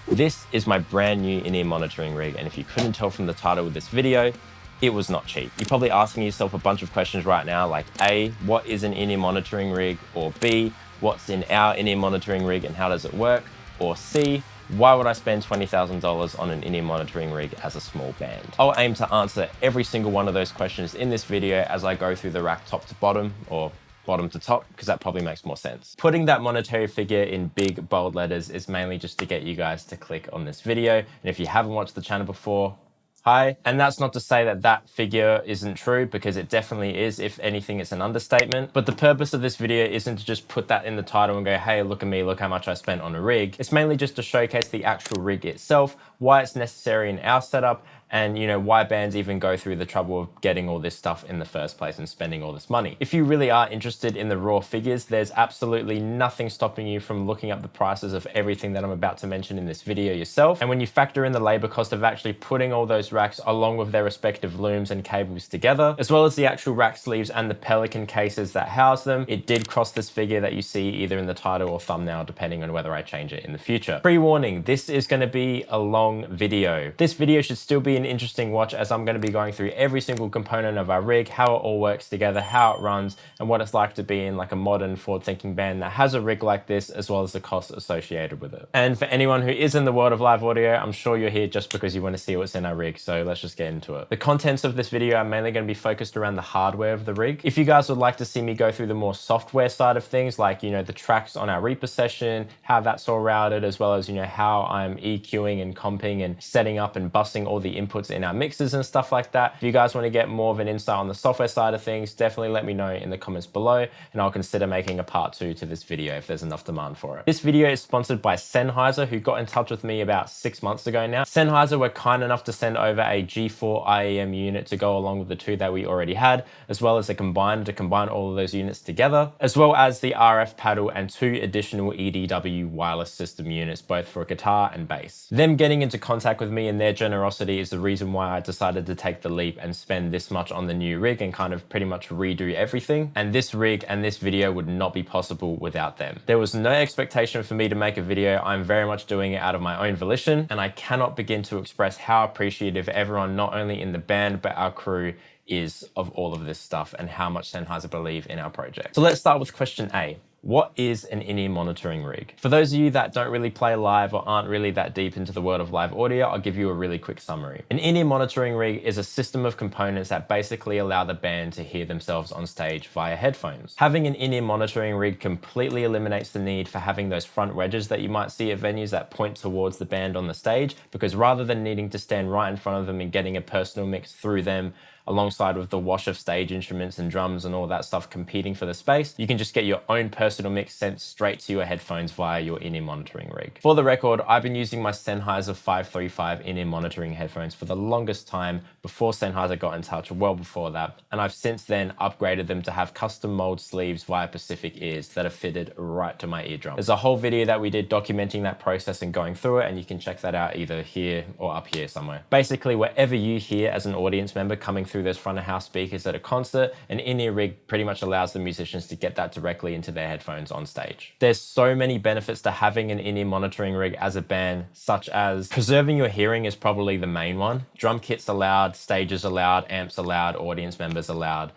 This is my brand new in-ear monitoring rig, and if you couldn't tell from the title of this video, it was not cheap. You're probably asking yourself a bunch of questions right now, like A, what is an in-ear monitoring rig? Or B, what's in our in-ear monitoring rig and how does it work? Or C, why would I spend $20,000 on an in-ear monitoring rig as a small band? I'll aim to answer every single one of those questions in this video as I go through the rack top to bottom, or bottom to top, because that probably makes more sense. Putting that monetary figure in big bold letters is mainly just to get you guys to click on this video. And if you haven't watched the channel before, hi. And that's not to say that that figure isn't true, because it definitely is. If anything, it's an understatement. But the purpose of this video isn't to just put that in the title and go, hey, look at me, look how much I spent on a rig. It's mainly just to showcase the actual rig itself, why it's necessary in our setup, and why bands even go through the trouble of getting all this stuff in the first place and spending all this money. If you really are interested in the raw figures, there's absolutely nothing stopping you from looking up the prices of everything that I'm about to mention in this video yourself. And when you factor in the labor cost of actually putting all those racks along with their respective looms and cables together, as well as the actual rack sleeves and the Pelican cases that house them, it did cross this figure that you see either in the title or thumbnail, depending on whether I change it in the future. Pre-warning, this is going to be a long video. This video should still be an interesting watch, as I'm going to be going through every single component of our rig, how it all works together, how it runs, and what it's like to be in like a modern forward-thinking band that has a rig like this, as well as the costs associated with it. And for anyone who is in the world of live audio, I'm sure you're here just because you want to see what's in our rig, so let's just get into it. The contents of this video are mainly going to be focused around the hardware of the rig. If you guys would like to see me go through the more software side of things, like the tracks on our Reaper session, how that's all routed, as well as how I'm EQing and comping and setting up and busing all the inputs in our mixes and stuff like that. If you guys want to get more of an insight on the software side of things, definitely let me know in the comments below, and I'll consider making a part 2 to this video if there's enough demand for it. This video is sponsored by Sennheiser, who got in touch with me about 6 months ago now. Sennheiser were kind enough to send over a G4 IEM unit to go along with the 2 that we already had, as well as a combiner to combine all of those units together, as well as the RF paddle and 2 additional EDW wireless system units, both for guitar and bass. Them getting into contact with me and their generosity is the reason why I decided to take the leap and spend this much on the new rig and kind of pretty much redo everything. And this rig and this video would not be possible without them. There was no expectation for me to make a video. I'm very much doing it out of my own volition, and I cannot begin to express how appreciative everyone, not only in the band, but our crew, is of all of this stuff and how much Sennheiser believe in our project. So let's start with question A. What is an in-ear monitoring rig? For those of you that don't really play live or aren't really that deep into the world of live audio, I'll give you a really quick summary. An in-ear monitoring rig is a system of components that basically allow the band to hear themselves on stage via headphones. Having an in-ear monitoring rig completely eliminates the need for having those front wedges that you might see at venues that point towards the band on the stage, because rather than needing to stand right in front of them and getting a personal mix through them, alongside with the wash of stage instruments and drums and all that stuff competing for the space, you can just get your own personal mix sent straight to your headphones via your in-ear monitoring rig. For the record, I've been using my Sennheiser 535 in-ear monitoring headphones for the longest time, before Sennheiser got in touch, well before that, and I've since then upgraded them to have custom mold sleeves via Pacific ears that are fitted right to my eardrum. There's a whole video that we did documenting that process and going through it, and you can check that out either here or up here somewhere. Basically, whatever you hear as an audience member coming through those front of house speakers at a concert, an in-ear rig pretty much allows the musicians to get that directly into their headphones on stage. There's so many benefits to having an in-ear monitoring rig as a band, such as preserving your hearing is probably the main one. Drum kits allowed, stages allowed, amps allowed, audience members allowed.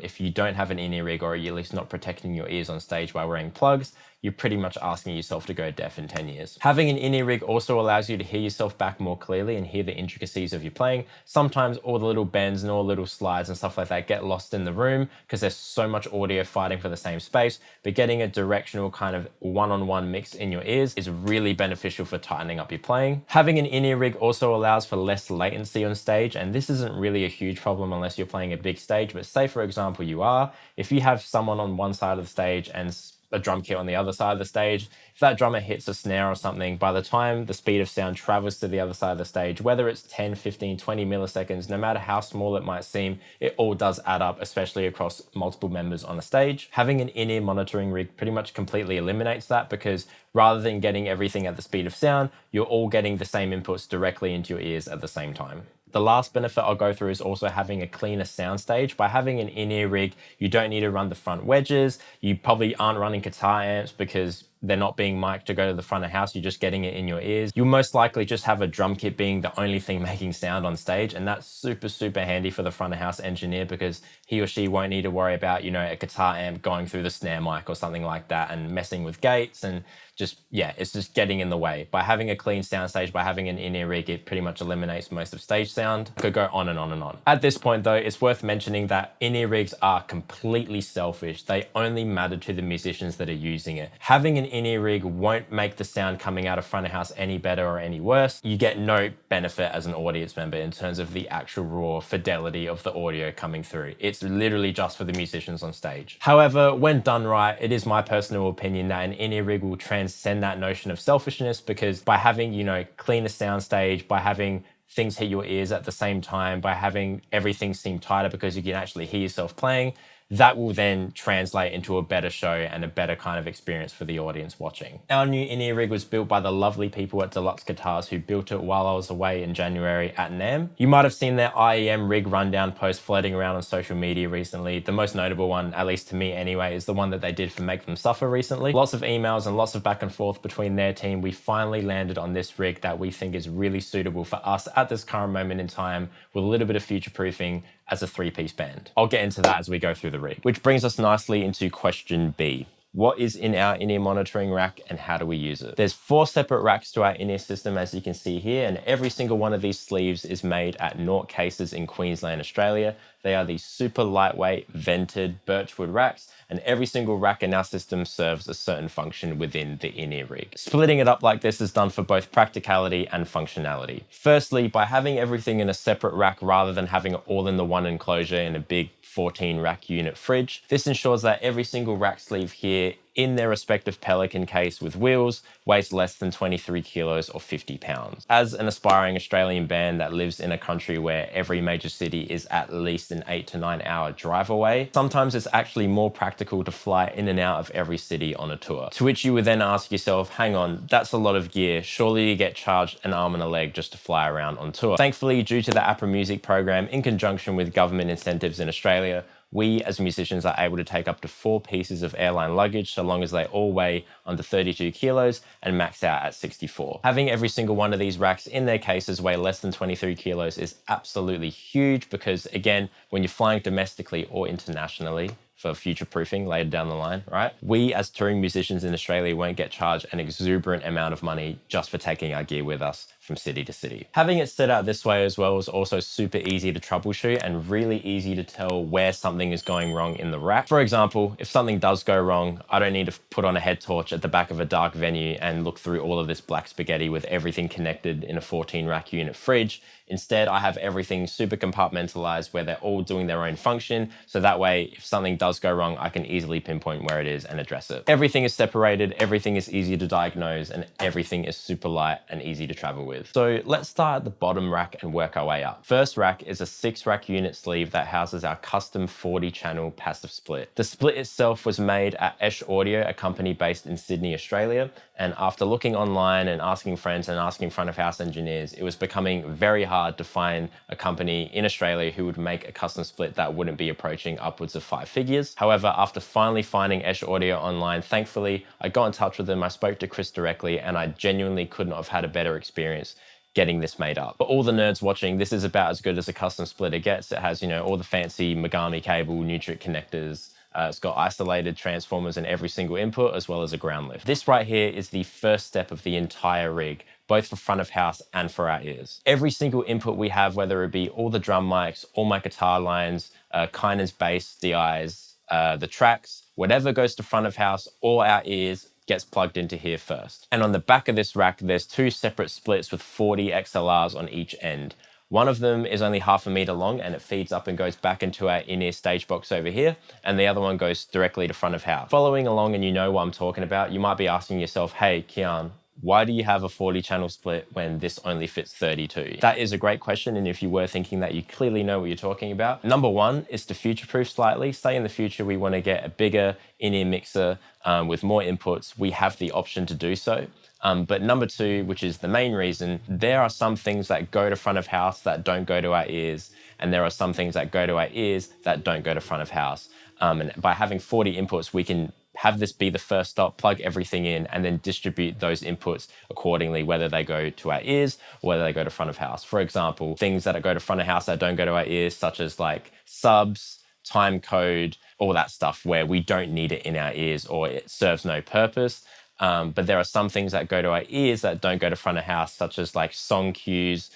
If you don't have an in-ear rig, or you're at least not protecting your ears on stage by wearing plugs, you're pretty much asking yourself to go deaf in 10 years. Having an in-ear rig also allows you to hear yourself back more clearly and hear the intricacies of your playing. Sometimes all the little bends and all the little slides and stuff like that get lost in the room because there's so much audio fighting for the same space, but getting a directional kind of one-on-one mix in your ears is really beneficial for tightening up your playing. Having an in-ear rig also allows for less latency on stage, and this isn't really a huge problem unless you're playing a big stage, but say for example you are, if you have someone on one side of the stage and a drum kit on the other side of the stage, if that drummer hits a snare or something, by the time the speed of sound travels to the other side of the stage, whether it's 10, 15, 20 milliseconds, no matter how small it might seem, it all does add up, especially across multiple members on a stage. Having an in-ear monitoring rig pretty much completely eliminates that, because rather than getting everything at the speed of sound, you're all getting the same inputs directly into your ears at the same time. The last benefit I'll go through is also having a cleaner soundstage. By having an in-ear rig, you don't need to run the front wedges. You probably aren't running guitar amps because they're not being mic'd to go to the front of house, you're just getting it in your ears. You'll most likely just have a drum kit being the only thing making sound on stage. And that's super, super handy for the front of house engineer because he or she won't need to worry about, you know, a guitar amp going through the snare mic or something like that and messing with gates and just, yeah, it's just getting in the way. By having a clean soundstage, by having an in-ear rig, it pretty much eliminates most of stage sound. Could go on and on and on. At this point though, it's worth mentioning that in-ear rigs are completely selfish. They only matter to the musicians that are using it. Having an in-ear rig won't make the sound coming out of front of house any better or any worse. You get no benefit as an audience member in terms of the actual raw fidelity of the audio coming through. It's literally just for the musicians on stage. However, when done right, it is my personal opinion that an in-ear rig will transcend that notion of selfishness, because by having, you know, cleaner soundstage, by having things hit your ears at the same time, by having everything seem tighter because you can actually hear yourself playing, that will then translate into a better show and a better kind of experience for the audience watching. Our new in-ear rig was built by the lovely people at Deluxe Guitars who built it while I was away in January at NAMM. You might have seen their IEM Rig Rundown post floating around on social media recently. The most notable one, at least to me anyway, is the one that they did for Make Them Suffer recently. Lots of emails and lots of back and forth between their team. We finally landed on this rig that we think is really suitable for us at this current moment in time with a little bit of future proofing as a three-piece band. I'll get into that as we go through the rig. Which brings us nicely into question B. What is in our in-ear monitoring rack and how do we use it? There's 4 separate racks to our in-ear system, as you can see here, and every single one of these sleeves is made at Naught Cases in Queensland, Australia. They are these super lightweight vented birchwood racks, and every single rack in our system serves a certain function within the in-ear rig. Splitting it up like this is done for both practicality and functionality. Firstly, by having everything in a separate rack rather than having it all in the one enclosure in a big 14 rack unit fridge, this ensures that every single rack sleeve here in their respective Pelican case with wheels weighs less than 23 kilos or 50 pounds. As an aspiring Australian band that lives in a country where every major city is at least an 8 to 9 hour drive away, sometimes it's actually more practical to fly in and out of every city on a tour. To which you would then ask yourself, hang on, that's a lot of gear. Surely you get charged an arm and a leg just to fly around on tour. Thankfully, due to the APRA Music program, in conjunction with government incentives in Australia, we as musicians are able to take up to 4 pieces of airline luggage so long as they all weigh under 32 kilos and max out at 64. Having every single one of these racks in their cases weigh less than 23 kilos is absolutely huge because, again, when you're flying domestically or internationally, for future proofing later down the line, right? We as touring musicians in Australia won't get charged an exuberant amount of money just for taking our gear with us from city to city. Having it set out this way as well is also super easy to troubleshoot and really easy to tell where something is going wrong in the rack. For example, if something does go wrong, I don't need to put on a head torch at the back of a dark venue and look through all of this black spaghetti with everything connected in a 14 rack unit fridge. Instead, I have everything super compartmentalized where they're all doing their own function. So that way, if something does go wrong, I can easily pinpoint where it is and address it. Everything is separated, everything is easy to diagnose, and everything is super light and easy to travel with. So let's start at the bottom rack and work our way up. First rack is a 6 rack unit sleeve that houses our custom 40 channel passive split. The split itself was made at Esh Audio, a company based in Sydney, Australia. And after looking online and asking friends and asking front of house engineers, it was becoming very hard to find a company in Australia who would make a custom split that wouldn't be approaching upwards of 5 figures. However, after finally finding Esh Audio online, thankfully, I got in touch with them, I spoke to Chris directly, and I genuinely couldn't have had a better experience getting this made up. For all the nerds watching, this is about as good as a custom splitter gets. It has, you know, all the fancy Megami cable, Nutric connectors. It's got isolated transformers in every single input, as well as a ground lift. This right here is the first step of the entire rig, both for front of house and for our ears. Every single input we have, whether it be all the drum mics, all my guitar lines, Kynan's bass, DIs, the tracks, whatever goes to front of house or our ears gets plugged into here first. And on the back of this rack, there's 2 separate splits with 40 XLRs on each end. One of them is only 1/2 meter long and it feeds up and goes back into our in-ear stage box over here. And the other one goes directly to front of house. Following along and you know what I'm talking about, you might be asking yourself, hey, Keyan, why do you have a 40 channel split when this only fits 32? That is a great question. And if you were thinking that, you clearly know what you're talking about. Number one is to future-proof slightly. Say in the future, we want to get a bigger in-ear mixer with more inputs. We have the option to do so. But number two, which is the main reason, there are some things that go to front of house that don't go to our ears. And there are some things that go to our ears that don't go to front of house. And by having 40 inputs, we can have this be the first stop, plug everything in, and then distribute those inputs accordingly, whether they go to our ears or whether they go to front of house. For example, things that go to front of house that don't go to our ears, such as like subs, time code, all that stuff where we don't need it in our ears or it serves no purpose. But there are some things that go to our ears that don't go to front of house, such as like song cues,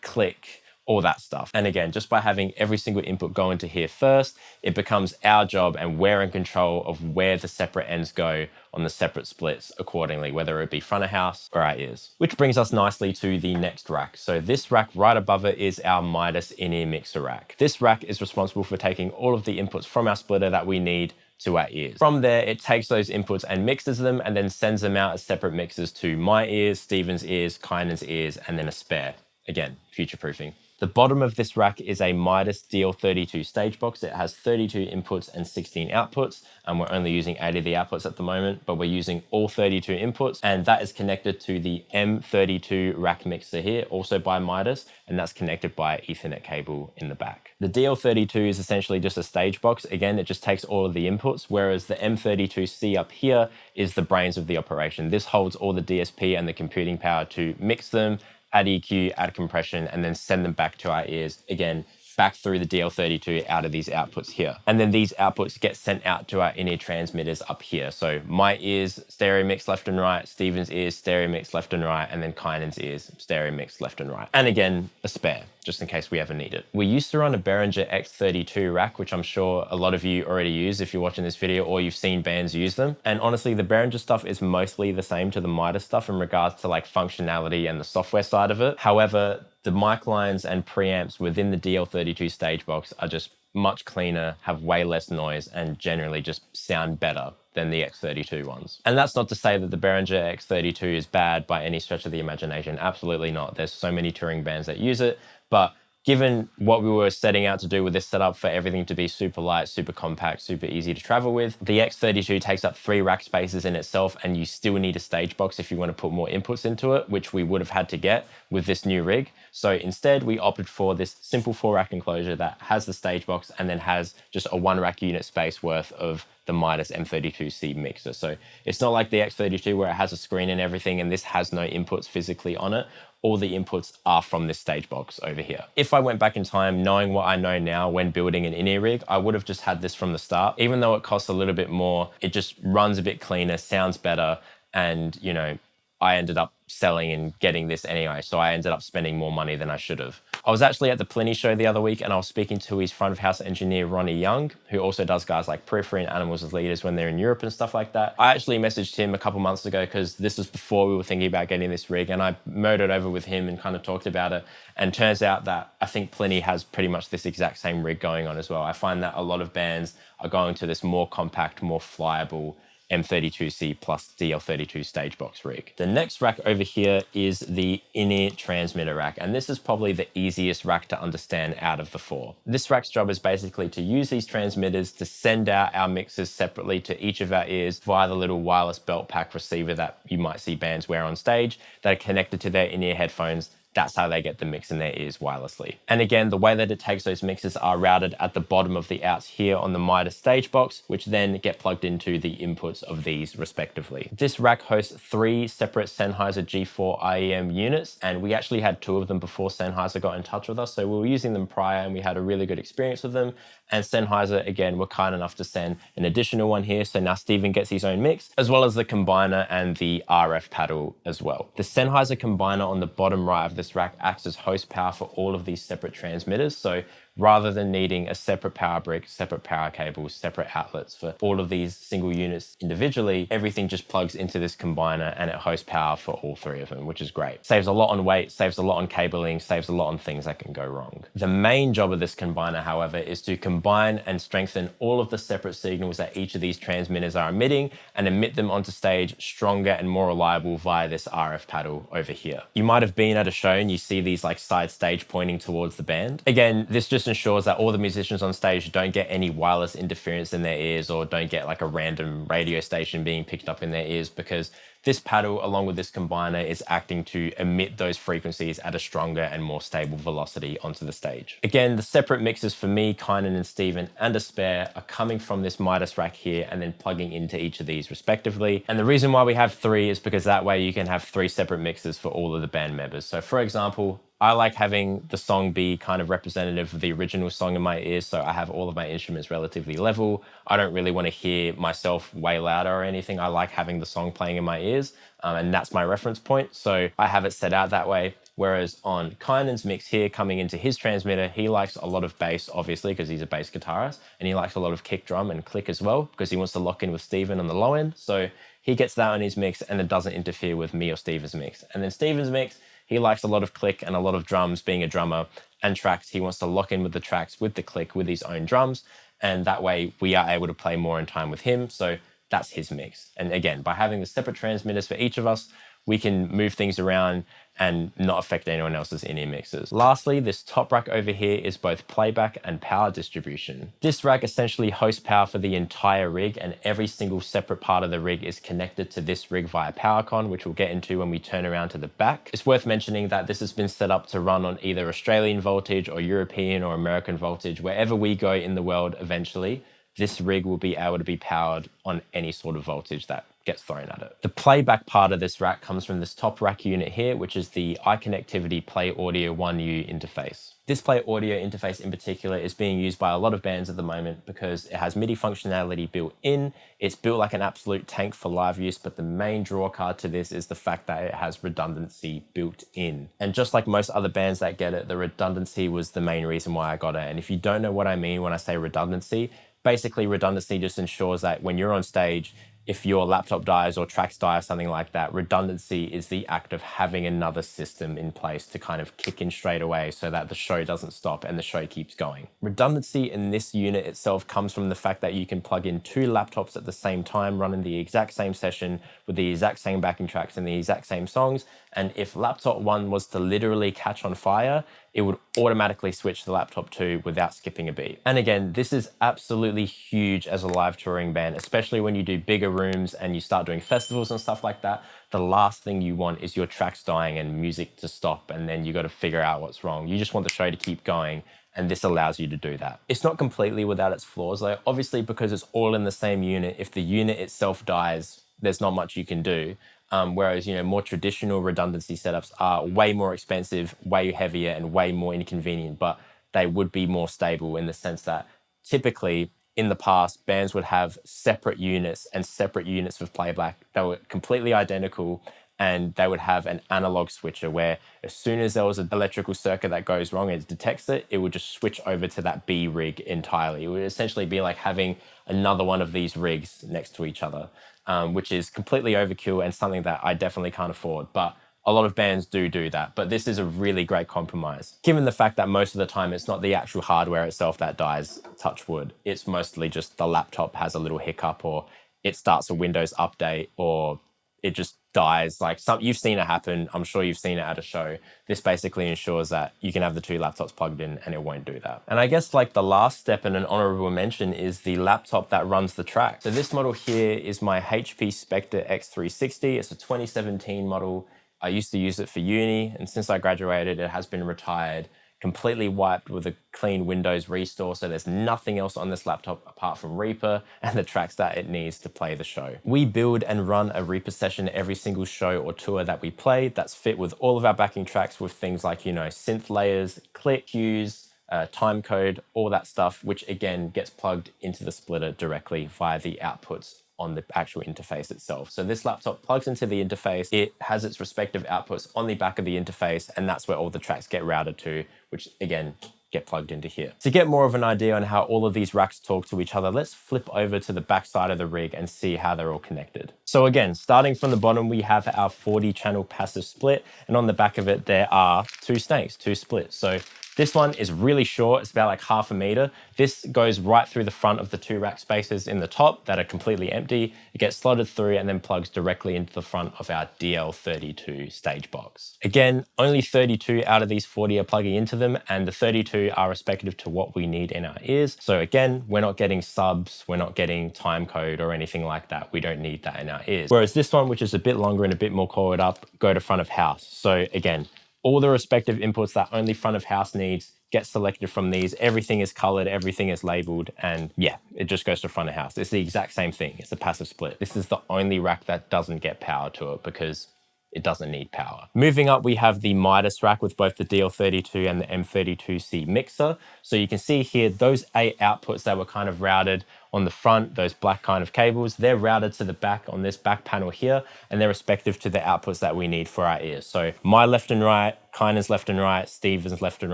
click, all that stuff. And again, just by having every single input go into here first, it becomes our job and we're in control of where the separate ends go on the separate splits accordingly, whether it be front of house or our ears. Which brings us nicely to the next rack. So this rack right above it is our MIDAS in-ear mixer rack. This rack is responsible for taking all of the inputs from our splitter that we need to our ears. From there, it takes those inputs and mixes them and then sends them out as separate mixes to my ears, Steven's ears, Kyanan's ears, and then a spare. Again, future-proofing. The bottom of this rack is a MIDAS DL32 stage box. It has 32 inputs and 16 outputs, and we're only using 8 of the outputs at the moment, but we're using all 32 inputs, and that is connected to the M32 rack mixer here, also by MIDAS, and that's connected by Ethernet cable in the back. The DL32 is essentially just a stage box. Again, it just takes all of the inputs, whereas the M32C up here is the brains of the operation. This holds all the DSP and the computing power to mix them, add EQ, add compression, and then send them back to our ears. Again, back through the DL32 out of these outputs here. And then these outputs get sent out to our in-ear transmitters up here. So my ears, stereo mix left and right, Steven's ears, stereo mix left and right, and then Kyanan's ears, stereo mix left and right. And again, a spare, just in case we ever need it. We used to run a Behringer X32 rack, which I'm sure a lot of you already use if you're watching this video or you've seen bands use them. And honestly, the Behringer stuff is mostly the same to the MIDAS stuff in regards to like functionality and the software side of it. However, the mic lines and preamps within the DL32 stage box are just much cleaner, have way less noise, and generally just sound better than the X32 ones. And that's not to say that the Behringer X32 is bad by any stretch of the imagination. Absolutely not. There's so many touring bands that use it, but given what we were setting out to do with this setup for everything to be super light, super compact, super easy to travel with, the X32 takes up 3 rack spaces in itself, and you still need a stage box if you want to put more inputs into it, which we would have had to get with this new rig. So instead, we opted for this simple 4-rack enclosure that has the stage box and then has just a 1-rack unit space worth of the MIDAS M32C mixer. So it's not like the X32 where it has a screen and everything, and this has no inputs physically on it. All the inputs are from this stage box over here. If I went back in time, knowing what I know now when building an in-ear rig, I would have just had this from the start. Even though it costs a little bit more, it just runs a bit cleaner, sounds better, and you know, I ended up selling and getting this anyway, so I ended up spending more money than I should have. I was actually at the Pliny show the other week and I was speaking to his front of house engineer, Ronnie Young, who also does guys like Periphery and Animals as leaders when they're in Europe and stuff like that. I actually messaged him a couple months ago because this was before we were thinking about getting this rig, and I motored over with him and kind of talked about it. And turns out that I think Pliny has pretty much this exact same rig going on as well. I find that a lot of bands are going to this more compact, more flyable M32C plus DL32 stage box rig. The next rack over here is the in-ear transmitter rack, and this is probably the easiest rack to understand out of the 4. This rack's job is basically to use these transmitters to send out our mixes separately to each of our ears via the little wireless belt pack receiver that you might see bands wear on stage that are connected to their in-ear headphones. That's how they get the mix in their ears wirelessly. And again, the way that it takes those mixes are routed at the bottom of the outs here on the MIDAS stage box, which then get plugged into the inputs of these respectively. This rack hosts 3 separate Sennheiser G4 IEM units, and we actually had 2 of them before Sennheiser got in touch with us. So we were using them prior and we had a really good experience with them. And Sennheiser, again, were kind enough to send an additional one here. So now Steven gets his own mix, as well as the combiner and the RF paddle as well. The Sennheiser combiner on the bottom right of this rack acts as host power for all of these separate transmitters. So rather than needing a separate power brick, separate power cables, separate outlets for all of these single units individually, everything just plugs into this combiner and it hosts power for all 3 of them, which is great. Saves a lot on weight, saves a lot on cabling, saves a lot on things that can go wrong. The main job of this combiner, however, is to combine and strengthen all of the separate signals that each of these transmitters are emitting and emit them onto stage stronger and more reliable via this RF paddle over here. You might have been at a show and you see these like side stage pointing towards the band. Again, this just just ensures that all the musicians on stage don't get any wireless interference in their ears or don't get like a random radio station being picked up in their ears, because this paddle, along with this combiner, is acting to emit those frequencies at a stronger and more stable velocity onto the stage. Again, the separate mixes for me, Keyan and Stephen, and a spare are coming from this MIDAS rack here and then plugging into each of these respectively. And the reason why we have 3 is because that way you can have 3 separate mixes for all of the band members. So for example, I like having the song be kind of representative of the original song in my ears, so I have all of my instruments relatively level. I don't really want to hear myself way louder or anything. I like having the song playing in my ears, and that's my reference point. So I have it set out that way. Whereas on Kyanan's mix here, coming into his transmitter, he likes a lot of bass, obviously, because he's a bass guitarist, and he likes a lot of kick drum and click as well, because he wants to lock in with Stephen on the low end. So he gets that on his mix, and it doesn't interfere with me or Stephen's mix. And then Stephen's mix, he likes a lot of click and a lot of drums, being a drummer, and tracks. He wants to lock in with the tracks, with the click, with his own drums. And that way we are able to play more in time with him. So that's his mix. And again, by having the separate transmitters for each of us, we can move things around and not affect anyone else's in-ear mixes. Lastly, this top rack over here is both playback and power distribution. This rack essentially hosts power for the entire rig, and every single separate part of the rig is connected to this rig via PowerCon, which we'll get into when we turn around to the back. It's worth mentioning that this has been set up to run on either Australian voltage or European or American voltage. Wherever we go in the world eventually, this rig will be able to be powered on any sort of voltage that gets thrown at it. The playback part of this rack comes from this top rack unit here, which is the iConnectivity Play Audio 1U interface. This Play Audio interface in particular is being used by a lot of bands at the moment because it has MIDI functionality built in. It's built like an absolute tank for live use, but the main draw card to this is the fact that it has redundancy built in. And just like most other bands that get it, the redundancy was the main reason why I got it. And if you don't know what I mean when I say redundancy, basically redundancy just ensures that when you're on stage, if your laptop dies or tracks die or something like that, redundancy is the act of having another system in place to kind of kick in straight away so that the show doesn't stop and the show keeps going. Redundancy in this unit itself comes from the fact that you can plug in 2 laptops at the same time, running the exact same session with the exact same backing tracks and the exact same songs. And if laptop 1 was to literally catch on fire, it would automatically switch to laptop 2 without skipping a beat. And again, this is absolutely huge as a live touring band, especially when you do bigger rooms and you start doing festivals and stuff like that. The last thing you want is your tracks dying and music to stop, and then you got to figure out what's wrong. You just want the show to keep going, and this allows you to do that. It's not completely without its flaws though, obviously, because it's all in the same unit. If the unit itself dies, there's not much you can do. Whereas, more traditional redundancy setups are way more expensive, way heavier, and way more inconvenient, but they would be more stable in the sense that typically in the past, bands would have separate units and separate units of playback that were completely identical, and they would have an analog switcher where as soon as there was an electrical circuit that goes wrong and it detects it, it would just switch over to that B rig entirely. It would essentially be like having another one of these rigs next to each other. Which is completely overkill and something that I definitely can't afford. But a lot of bands do that. But this is a really great compromise, given the fact that most of the time it's not the actual hardware itself that dies, touch wood. It's mostly just the laptop has a little hiccup, or it starts a Windows update, or it just dies. Like you've seen it happen. I'm sure you've seen it at a show. This basically ensures that you can have the 2 laptops plugged in and it won't do that. And I guess like the last step and an honorable mention is the laptop that runs the track. So this model here is my HP Spectre X360. It's a 2017 model. I used to use it for uni, and since I graduated, it has been retired, completely wiped with a clean Windows restore, so there's nothing else on this laptop apart from Reaper and the tracks that it needs to play the show. We build and run a Reaper session every single show or tour that we play that's fit with all of our backing tracks with things like, synth layers, click cues, time code, all that stuff, which again gets plugged into the splitter directly via the outputs on the actual interface itself. So this laptop plugs into the interface, it has its respective outputs on the back of the interface, and that's where all the tracks get routed to, which again, get plugged into here. To get more of an idea on how all of these racks talk to each other, let's flip over to the back side of the rig and see how they're all connected. So again, starting from the bottom, we have our 40 channel passive split, and on the back of it, there are 2 snakes, 2 splits. So This one is really short. It's about like 1/2 meter. This goes right through the front of the 2 rack spaces in the top that are completely empty. It gets slotted through and then plugs directly into the front of our DL32 stage box. Again, only 32 out of these 40 are plugging into them, and the 32 are respective to what we need in our ears. So again, we're not getting subs, we're not getting time code or anything like that. We don't need that in our ears. Whereas this one, which is a bit longer and a bit more coiled up, go to front of house. So again, all the respective inputs that only front of house needs get selected from these. Everything is colored, everything is labeled, and yeah, it just goes to front of house. It's the exact same thing. It's a passive split. This is the only rack that doesn't get power to it because it doesn't need power. Moving up, we have the MIDAS rack with both the DL32 and the M32C mixer. So you can see here, those 8 outputs that were kind of routed on the front, those black kind of cables, they're routed to the back on this back panel here, and they're respective to the outputs that we need for our ears. So my left and right, Kyanan's left and right, Steven's left and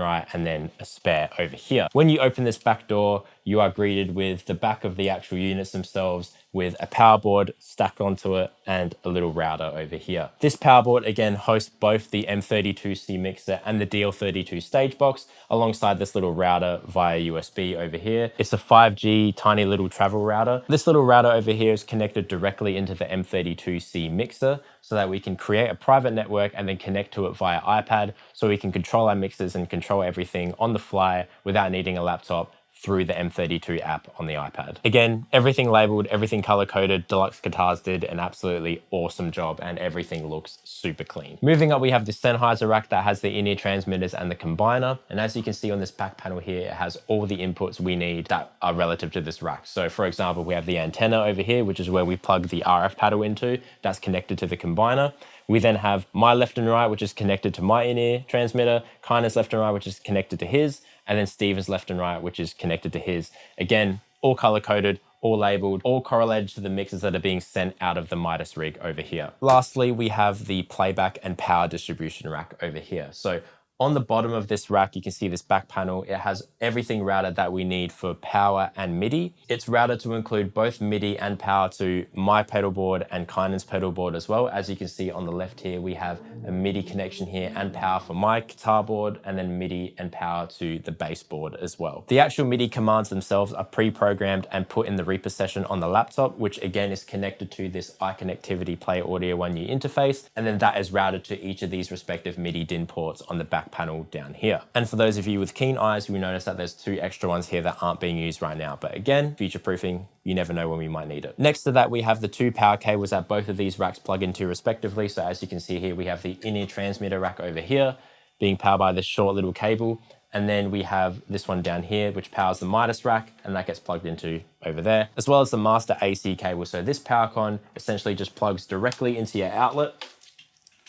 right, and then a spare over here. When you open this back door, you are greeted with the back of the actual units themselves with a power board stacked onto it and a little router over here. This power board again hosts both the M32C mixer and the DL32 stage box alongside this little router via USB over here. It's a 5G tiny little travel router. This little router over here is connected directly into the M32C mixer so that we can create a private network and then connect to it via iPad so we can control our mixers and control everything on the fly without needing a laptop through the M32 app on the iPad. Again, everything labeled, everything color-coded. Deluxe Guitars did an absolutely awesome job and everything looks super clean. Moving up, we have the Sennheiser rack that has the in-ear transmitters and the combiner. And as you can see on this back panel here, it has all the inputs we need that are relative to this rack. So for example, we have the antenna over here, which is where we plug the RF paddle into. That's connected to the combiner. We then have my left and right, which is connected to my in-ear transmitter, Kyanan's left and right, which is connected to his, and then Steven's left and right, which is connected to his. Again, all color-coded, all labeled, all correlated to the mixes that are being sent out of the MIDAS rig over here. Lastly, we have the playback and power distribution rack over here. So on the bottom of this rack, you can see this back panel. It has everything routed that we need for power and MIDI. It's routed to include both MIDI and power to my pedal board and Kyanan's pedal board as well. As you can see on the left here, we have a MIDI connection here and power for my guitar board, and then MIDI and power to the bass board as well. The actual MIDI commands themselves are pre-programmed and put in the Reaper session on the laptop, which again is connected to this iConnectivity Play Audio 1U interface. And then that is routed to each of these respective MIDI DIN ports on the back panel down here. And for those of you with keen eyes, you will notice that there's 2 extra ones here that aren't being used right now. But again, future proofing, you never know when we might need it. Next to that, we have the 2 power cables that both of these racks plug into respectively. So as you can see here, we have the in-ear transmitter rack over here being powered by this short little cable. And then we have this one down here, which powers the MIDAS rack, and that gets plugged into over there, as well as the master AC cable. So this power con essentially just plugs directly into your outlet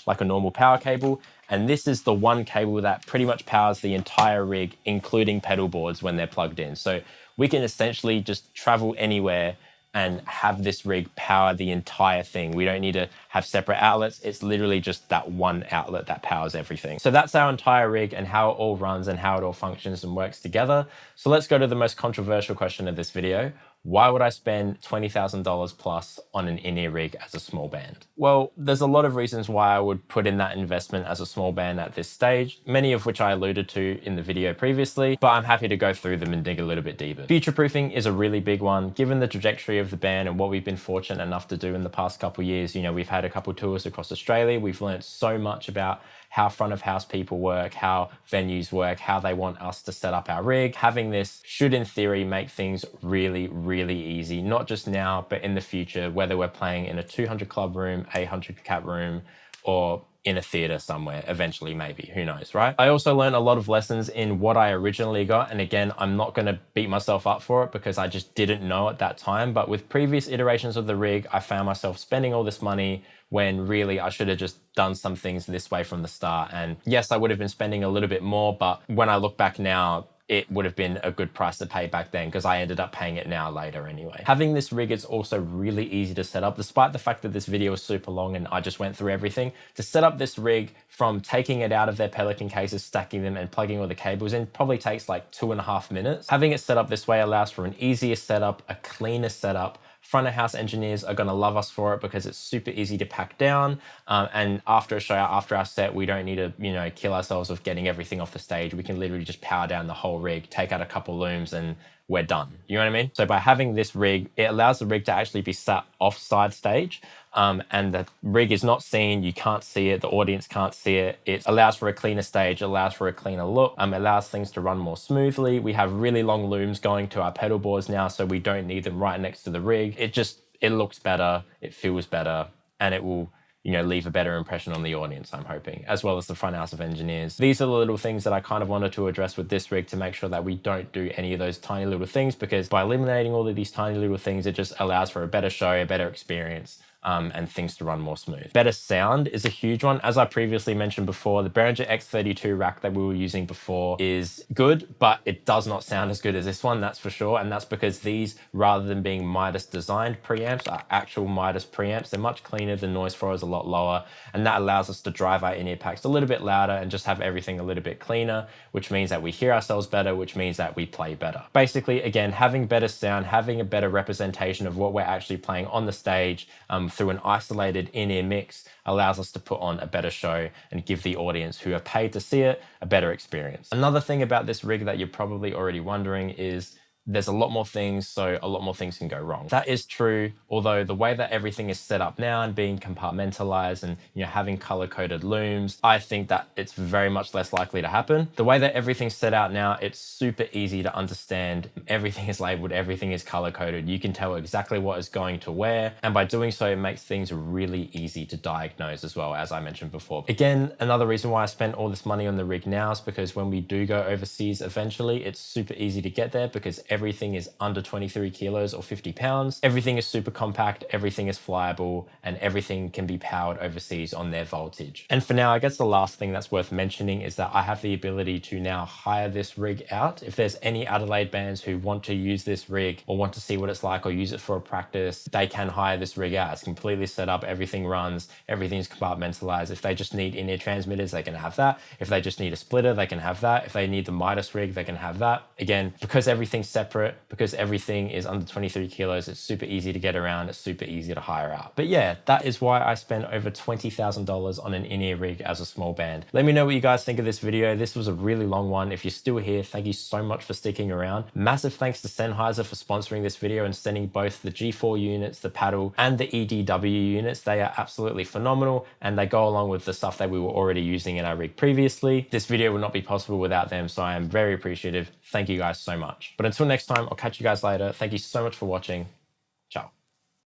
like a normal power cable. And this is the one cable that pretty much powers the entire rig, including pedal boards when they're plugged in. So we can essentially just travel anywhere and have this rig power the entire thing. We don't need to have separate outlets. It's literally just that one outlet that powers everything. So that's our entire rig and how it all runs and how it all functions and works together. So let's go to the most controversial question of this video. Why would I spend $20,000 plus on an in-ear rig as a small band? Well, there's a lot of reasons why I would put in that investment as a small band at this stage, many of which I alluded to in the video previously, but I'm happy to go through them and dig a little bit deeper. Future-proofing is a really big one. Given the trajectory of the band and what we've been fortunate enough to do in the past couple of years, you know, we've had a couple tours across Australia. We've learned so much about how front of house people work, how venues work, how they want us to set up our rig. Having this should in theory make things really, really easy, not just now, but in the future, whether we're playing in a 200 club room, 800 cap room, or in a theater somewhere, eventually maybe, who knows, right? I also learned a lot of lessons in what I originally got. And again, I'm not gonna beat myself up for it because I just didn't know at that time. But with previous iterations of the rig, I found myself spending all this money when really I should have just done some things this way from the start. And yes, I would have been spending a little bit more, but when I look back now, it would have been a good price to pay back then because I ended up paying it now later anyway. Having this rig is also really easy to set up, despite the fact that this video is super long and I just went through everything. To set up this rig, from taking it out of their Pelican cases, stacking them and plugging all the cables in, probably takes like 2.5 minutes. Having it set up this way allows for an easier setup, a cleaner setup, Front of house engineers are gonna love us for it because it's super easy to pack down. And after a show, after our set, we don't need to, kill ourselves with getting everything off the stage. We can literally just power down the whole rig, take out a couple looms, and we're done. You know what I mean? So by having this rig, it allows the rig to actually be sat offside stage. And the rig is not seen, you can't see it, the audience can't see it. It allows for a cleaner stage, allows for a cleaner look, allows things to run more smoothly. We have really long looms going to our pedal boards now, so we don't need them right next to the rig. It looks better, it feels better, and it will leave a better impression on the audience, I'm hoping, as well as the front house of engineers. These are the little things that I kind of wanted to address with this rig to make sure that we don't do any of those tiny little things, because by eliminating all of these tiny little things, it just allows for a better show, a better experience, and things to run more smooth. Better sound is a huge one. As I previously mentioned before, the Behringer X32 rack that we were using before is good, but it does not sound as good as this one, that's for sure. And that's because these, rather than being MIDAS designed preamps, are actual MIDAS preamps. They're much cleaner, the noise floor is a lot lower, and that allows us to drive our in-ear packs a little bit louder and just have everything a little bit cleaner, which means that we hear ourselves better, which means that we play better. Basically, again, having better sound, having a better representation of what we're actually playing on the stage, through an isolated in-ear mix, allows us to put on a better show and give the audience who have paid to see it a better experience. Another thing about this rig that you're probably already wondering is there's a lot more things, so a lot more things can go wrong. That is true, although the way that everything is set up now and being compartmentalized and having color-coded looms, I think that it's very much less likely to happen. The way that everything's set out now, it's super easy to understand. Everything is labeled, everything is color-coded. You can tell exactly what is going to where, and by doing so, it makes things really easy to diagnose as well, as I mentioned before. Again, another reason why I spent all this money on the rig now is because when we do go overseas eventually, it's super easy to get there because everything is under 23 kilos or 50 pounds. Everything is super compact, everything is flyable, and everything can be powered overseas on their voltage. And for now, I guess the last thing that's worth mentioning is that I have the ability to now hire this rig out. If there's any Adelaide bands who want to use this rig or want to see what it's like or use it for a practice, they can hire this rig out. It's completely set up, everything runs, everything's compartmentalized. If they just need in-ear transmitters, they can have that. If they just need a splitter, they can have that. If they need the MIDAS rig, they can have that. Again, because everything's separate, because everything is under 23 kilos, it's super easy to get around, it's super easy to hire out. But yeah, that is why I spent over $20,000 on an in-ear rig as a small band. Let me know what you guys think of this video. This was a really long one. If you're still here, thank you so much for sticking around. Massive thanks to Sennheiser for sponsoring this video and sending both the G4 units, the paddle, and the EDW units. They are absolutely phenomenal, and they go along with the stuff that we were already using in our rig previously. This video would not be possible without them, so I am very appreciative. Thank you guys so much. But until next time, I'll catch you guys later. Thank you so much for watching.